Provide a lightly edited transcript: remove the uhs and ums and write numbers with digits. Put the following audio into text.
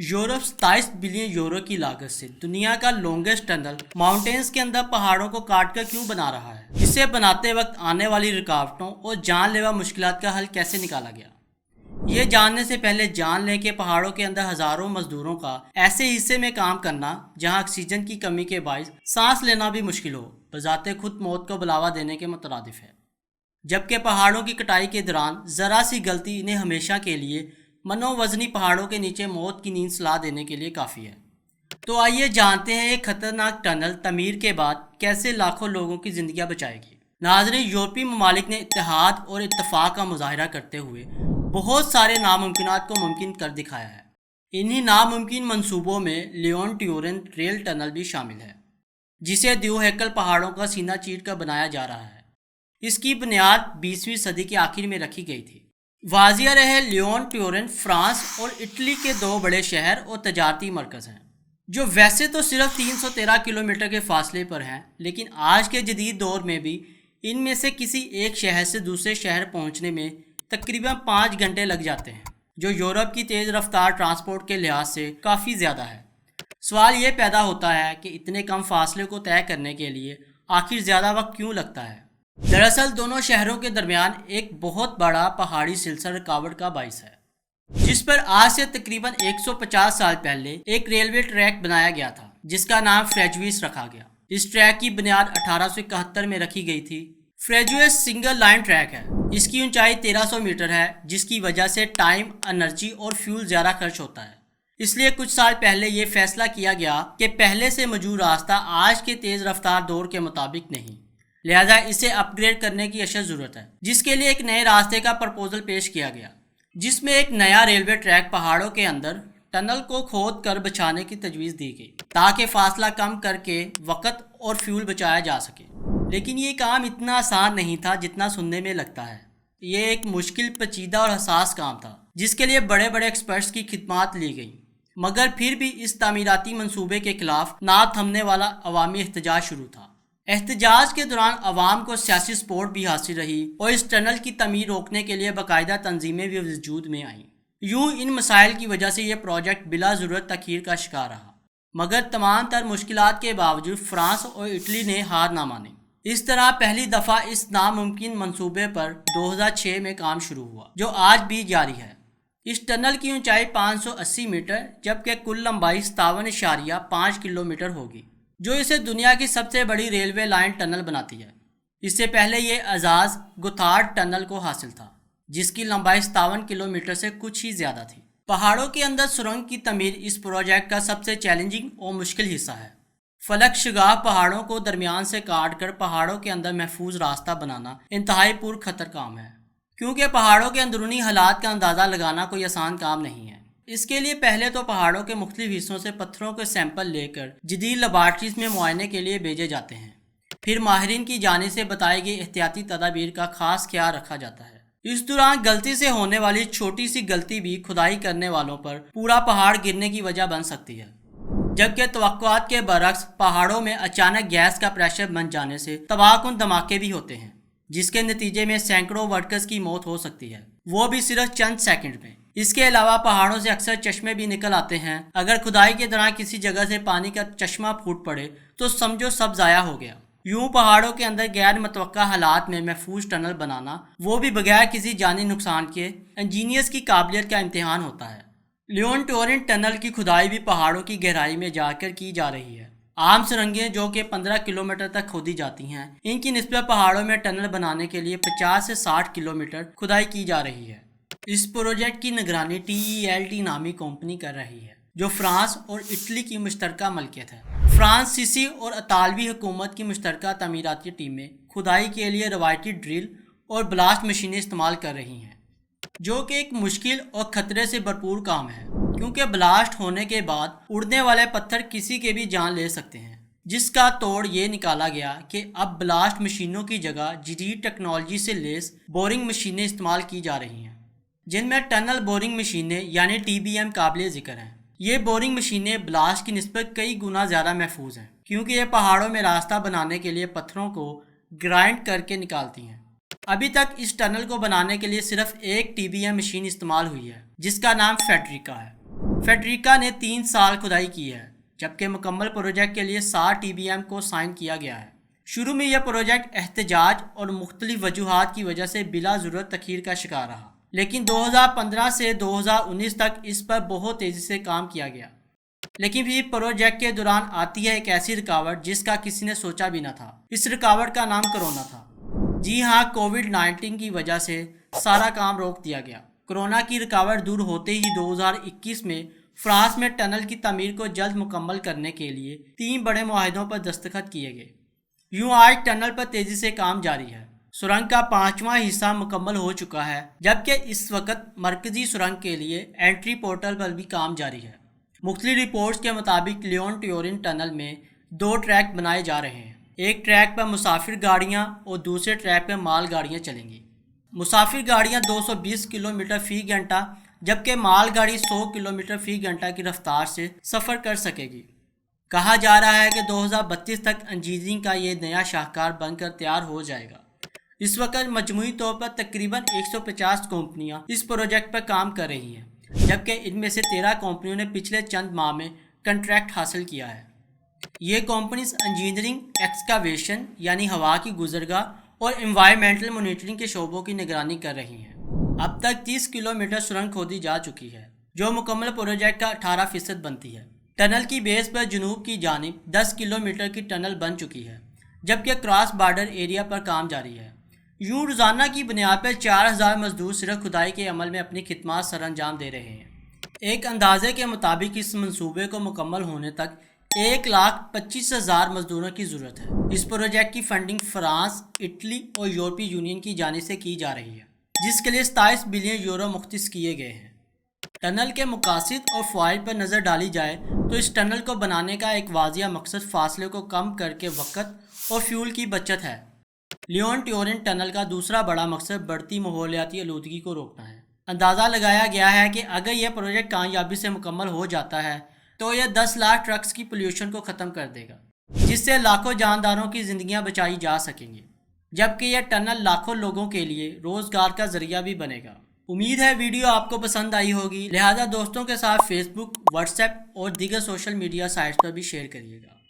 Europe 27 billion euro की लागत से दुनिया का लॉन्गेस्ट टनल माउंटेन्स के अंदर पहाड़ों को काट कर क्यों बना रहा है। इसे बनाते वक्त आने वाली रुकावटों और जानलेवा मुश्किलात का हल कैसे निकाला गया, ये जानने से पहले जान लें कि पहाड़ों के अंदर हजारों मजदूरों का ऐसे हिस्से में काम करना जहां ऑक्सीजन की कमी के बायस सांस लेना भी मुश्किल हो, बजाते खुद मौत को बुलावा देने के मुतरादिफ है। जबकि पहाड़ों की कटाई के दौरान ज़रा सी गलती इन्हें हमेशा के लिए मनोवजनी पहाड़ों के नीचे मौत की नींद सुला देने के लिए काफ़ी है। तो आइए जानते हैं एक खतरनाक टनल तमीर के बाद कैसे लाखों लोगों की जिंदगियां बचाएगी। नाज़रीन, यूरोपीय ममालिक ने इत्तेहाद और इत्तफाक का मुजाहरा करते हुए बहुत सारे नामुमकिनात को मुमकिन कर दिखाया है। इन्हीं नामुमकिन मंसूबों में लियोन ट्यूरिन रेल टनल भी शामिल है, जिसे द्यूहेकल पहाड़ों का सीना चीर कर बनाया जा रहा है। इसकी बुनियाद 20वीं सदी के आखिर में रखी गई थी। वाजिया रहे, लियोन ट्यूरिन फ्रांस और इटली के दो बड़े शहर और तजारती मरकज़ हैं, जो वैसे तो सिर्फ 313 किलोमीटर के फासले पर हैं, लेकिन आज के जदीद दौर में भी इनमें से किसी एक शहर से दूसरे शहर पहुंचने में तकरीबन 5 घंटे लग जाते हैं, जो यूरोप की तेज़ रफ्तार ट्रांसपोर्ट के लिहाज से काफ़ी ज़्यादा है। सवाल ये पैदा होता है कि इतने कम फासले को तय करने के लिए आखिर ज़्यादा वक्त क्यों लगता है। दरअसल दोनों शहरों के दरमियान एक बहुत बड़ा पहाड़ी सिलसिला रुकावट का बाइस है, जिस पर आज से तकरीबन 150 साल पहले एक रेलवे ट्रैक बनाया गया था, जिसका नाम फ्रेजुइस रखा गया। इस ट्रैक की बुनियाद 1871 में रखी गई थी। फ्रेजुइस सिंगल लाइन ट्रैक है। इसकी ऊंचाई 1300 मीटर है, जिसकी वजह से टाइम, एनर्जी और फ्यूल ज़्यादा खर्च होता है। इसलिए कुछ साल पहले ये फैसला किया गया कि पहले से मौजूद रास्ता आज के तेज़ रफ्तार दौर के मुताबिक नहीं, लिहाजा इसे अपग्रेड करने की अशद ज़रूरत है, जिसके लिए एक नए रास्ते का प्रपोजल पेश किया गया, जिसमें एक नया रेलवे ट्रैक पहाड़ों के अंदर टनल को खोद कर बिछाने की तजवीज़ दी गई, ताकि फासला कम करके वक़्त और फ्यूल बचाया जा सके। लेकिन ये काम इतना आसान नहीं था जितना सुनने में लगता है। ये एक मुश्किल, पेचीदा और हसास काम था, जिसके लिए बड़े बड़े एक्सपर्ट्स की खिदमात ली गई, मगर फिर भी इस तामीराती मंसूबे के खिलाफ ना थमने वाला अवामी एहतजाज शुरू था। एहतजाज के दौरान अवाम को सियासी सपोर्ट भी हासिल रही और इस टनल की तमीर रोकने के लिए बाकायदा तंजीमें भी वजूद में आईं। यूं इन मसाइल की वजह से यह प्रोजेक्ट बिला ज़रूरत तखीर का शिकार रहा, मगर तमाम तर मुश्किलात के बावजूद फ्रांस और इटली ने हार ना मानी। इस तरह पहली दफ़ा इस नामुमकिन मंसूबे पर 2006 में काम शुरू हुआ, जो आज भी जारी है। इस टनल की ऊंचाई 580 मीटर जबकि कुल लंबाई 57.5 किलोमीटर होगी, जो इसे दुनिया की सबसे बड़ी रेलवे लाइन टनल बनाती है। इससे पहले ये एजाज़ गोथार्ड टनल को हासिल था, जिसकी लंबाई 57 किलोमीटर से कुछ ही ज़्यादा थी। पहाड़ों के अंदर सुरंग की तमीर इस प्रोजेक्ट का सबसे चैलेंजिंग और मुश्किल हिस्सा है। फलक शगाफ पहाड़ों को दरमियान से काट कर पहाड़ों के अंदर महफूज रास्ता बनाना इंतहाई पुरखतर काम है, क्योंकि पहाड़ों के अंदरूनी हालात का अंदाज़ा लगाना कोई आसान काम नहीं है। इसके लिए पहले तो पहाड़ों के मुख्तलिफ हिस्सों से पत्थरों के सैंपल लेकर जदीद लेबॉर्ट्रीज में मुआयने के लिए भेजे जाते हैं। फिर माहिरीन की जानिब से बताई गई एहतियाती तदाबीर का खास ख्याल रखा जाता है। इस दौरान गलती से होने वाली छोटी सी गलती भी खुदाई करने वालों पर पूरा पहाड़ गिरने की वजह बन सकती है, जबकि तवक्कुआत के बरक्स पहाड़ों में अचानक गैस का प्रेशर बन जाने से तबाहकुन धमाके भी होते हैं, जिसके नतीजे में सैकड़ों वर्कर्स की मौत हो सकती है, वो भी सिर्फ चंद सेकंड में। इसके अलावा पहाड़ों से अक्सर चश्मे भी निकल आते हैं। अगर खुदाई के दौरान किसी जगह से पानी का चश्मा फूट पड़े तो समझो सब ज़ाया हो गया। यूं पहाड़ों के अंदर गैर मुतवक्का हालात में महफूज टनल बनाना, वो भी बगैर किसी जानी नुकसान के, इंजीनियर्स की काबिलियत का इम्तिहान होता है। लियोन ट्यूरिन टनल की खुदाई भी पहाड़ों की गहराई में जाकर की जा रही है। आम सुरंगें जो कि 15 किलोमीटर तक खोदी जाती हैं, इनकी निस्बत पहाड़ों में टनल बनाने के लिए 50 से 60 किलोमीटर खुदाई की जा रही है। इस प्रोजेक्ट की निगरानी TELT नामी कंपनी कर रही है, जो फ्रांस और इटली की मुश्तरका मलकियत है। फ्रांसीसी और इतालवी हुकूमत की मुश्तरका तमीराती टीमें खुदाई के लिए रवायती ड्रिल और ब्लास्ट मशीनें इस्तेमाल कर रही हैं, जो कि एक मुश्किल और ख़तरे से भरपूर काम है, क्योंकि ब्लास्ट होने के बाद उड़ने वाले पत्थर किसी के भी जान ले सकते हैं। जिसका तोड़ ये निकाला गया कि अब ब्लास्ट मशीनों की जगह जदीद टेक्नोलॉजी से लेस बोरिंग मशीनें इस्तेमाल की जा रही हैं, जिनमें टनल बोरिंग मशीनें यानी TBM काबिल ज़िक्र हैं। ये बोरिंग मशीनें ब्लास्ट की निस्बत कई गुना ज़्यादा महफूज हैं, क्योंकि ये पहाड़ों में रास्ता बनाने के लिए पत्थरों को ग्राइंड करके निकालती हैं। अभी तक इस टनल को बनाने के लिए सिर्फ एक TBM मशीन इस्तेमाल हुई है, जिसका नाम फेडरिका है। फेडरिका ने 3 साल खुदाई की है, जबकि मुकम्मल प्रोजेक्ट के लिए 60 TBM को साइन किया गया है। शुरू में यह प्रोजेक्ट एहतजाज और मुख्तलिफ वजूहात की वजह से बिला ज़रूरत तखीर का शिकार रहा, लेकिन 2015 से 2019 तक इस पर बहुत तेज़ी से काम किया गया। लेकिन फिर प्रोजेक्ट के दौरान आती है एक ऐसी रुकावट जिसका किसी ने सोचा भी न था। इस रुकावट का नाम कोरोना था। जी हाँ, कोविड-19 की वजह से सारा काम रोक दिया गया। कोरोना की रुकावट दूर होते ही 2021 में फ्रांस में टनल की तमीर को जल्द मुकम्मल करने के लिए 3 बड़े मुआहदों पर दस्तखत किए गए। यूँ आज टनल पर तेज़ी से काम जारी है। सुरंग का 5वां हिस्सा मुकम्मल हो चुका है, जबकि इस वक्त मरकजी सुरंग के लिए एंट्री पोर्टल पर भी काम जारी है। मुख्तलिफ रिपोर्ट्स के मुताबिक लियोन ट्यूरिन टनल में 2 ट्रैक बनाए जा रहे हैं। एक ट्रैक पर मुसाफिर गाड़ियाँ और दूसरे ट्रैक पर माल गाड़ियाँ चलेंगी। मुसाफिर गाड़ियाँ 220 किलोमीटर फ़ी घंटा जबकि माल गाड़ी 100 किलोमीटर फ़ी घंटा की रफ्तार से सफ़र कर सकेगी। कहा जा रहा है कि 2032 तक इंजीनियरिंग का ये नया शाहकार बनकर तैयार हो जाएगा। इस वक्त मजमूई तौर पर तकरीबन 150 कंपनियां इस प्रोजेक्ट पर काम कर रही हैं, जबकि इनमें से 13 कंपनियों ने पिछले चंद माह में कंट्रैक्ट हासिल किया है। ये कंपनीज इंजीनियरिंग, एक्सकावेशन यानी हवा की गुजरगाह और एनवायरमेंटल मॉनिटरिंग के शोबों की निगरानी कर रही हैं। अब तक 30 किलोमीटर सुरंग खोदी जा चुकी है, जो मुकम्मल प्रोजेक्ट का 18% बनती है। टनल की बेस पर जुनूब की जानिब 10 किलोमीटर की टनल बन चुकी है, जबकि क्रॉस बॉर्डर एरिया पर काम जारी है। यूँ रोज़ाना की बुनियाद पर 4000 मजदूर सिर्फ खुदाई के अमल में अपनी खिदमत सर अंजाम दे रहे हैं। एक अंदाजे के मुताबिक इस मंसूबे को मुकम्मल होने तक 1,25,000 मजदूरों की ज़रूरत है। इस प्रोजेक्ट की फंडिंग फ्रांस, इटली और यूरोपीय यूनियन की जानिब से की जा रही है, जिसके लिए 27 बिलियन यूरो मुख्तस किए गए हैं। टनल के मकासद और फ़वाइद पर नज़र डाली जाए तो इस टनल को बनाने का एक वाजिया मकसद फासले को कम करके वक़्त और फ्यूल की बचत है। लियोन ट्यूरिन टनल का दूसरा बड़ा मकसद बढ़ती माहौलियाती आलूदगी को रोकना है। अंदाज़ा लगाया गया है कि अगर यह प्रोजेक्ट कामयाबी से मुकम्मल हो जाता है तो यह 10 लाख ट्रक्स की पोल्यूशन को ख़त्म कर देगा, जिससे लाखों जानदारों की ज़िंदगियाँ बचाई जा सकेंगी, जबकि यह टनल लाखों लोगों के लिए रोज़गार का ज़रिया भी बनेगा। उम्मीद है वीडियो आपको पसंद आई होगी, लिहाजा दोस्तों के साथ फेसबुक, व्हाट्सएप और दीगर सोशल मीडिया साइट्स पर भी शेयर करिएगा।